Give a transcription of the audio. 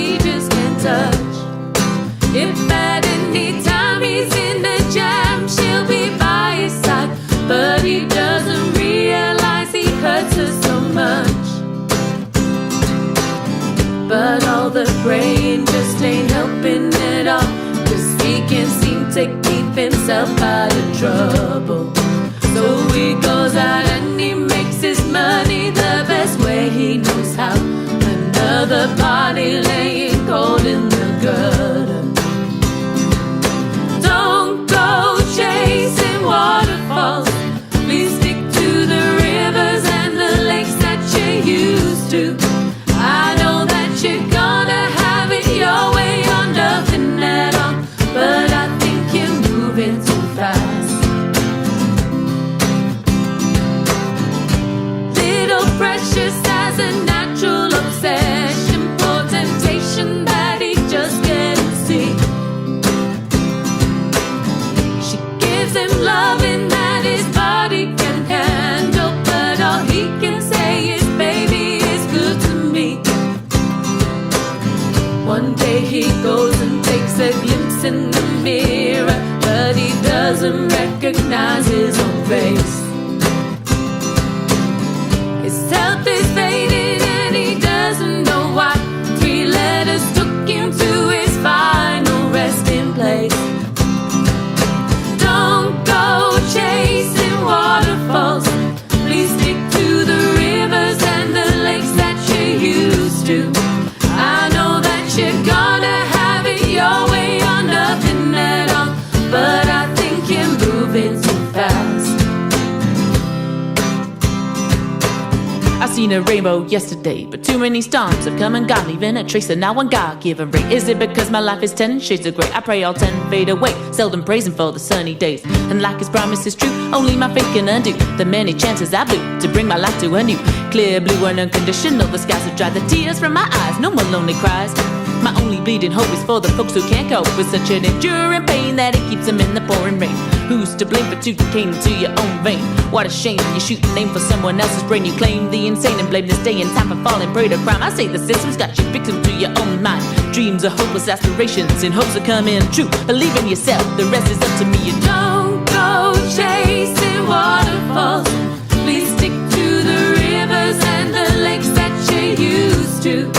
he just can't touch. If at any time he's in a jam, she'll be by his side, but he doesn't realize he hurts her so much. But all the praying just ain't helping at all, 'cause he can't seem to keep himself out of trouble. So he goes out and he makes his money the best way he knows how. Another party laying cold in the gutter. Don't go chasing waterfalls, please stick to the rivers and the lakes that you used to. I know that you're gonna have it your way or nothing at all, but I think you're moving too fast. Little Precious has a natural obsession for temptation that he just can't see. She gives him loving that his body can handle, but all he can say is, baby, it's good to me. One day he goes and takes a glimpse in the mirror, but he doesn't recognize his own face. His health is faded and he doesn't know why. 3 letters took him to his final resting place. Don't go chasing waterfalls, please stick to the rivers and the lakes that you used to. I know that you're gonna have it your way or nothing at all, but I think you're moving too fast. I seen a rainbow yesterday, but too many storms have come and gone, leaving a trace of now one God-given ray. Is it because my life is 10 shades of grey? I pray all 10 fade away, seldom praising for the sunny days. And like his promise is true, only my faith can undo the many chances I blew to bring my life to a new clear blue and unconditional. The skies have dried the tears from my eyes, no more lonely cries. My only bleeding hope is for the folks who can't cope with such an enduring pain that it keeps them in the pouring rain. Who's to blame for two decaying to your own vein? What a shame, you shoot the name for someone else's brain. You claim the insane and blame this day and time for falling prey to crime. I say the system's got you victim to your own mind. Dreams are hopeless aspirations and hopes are coming true. Believe in yourself, the rest is up to me. You don't go chasing waterfalls, please stick to the rivers and the lakes that you used to.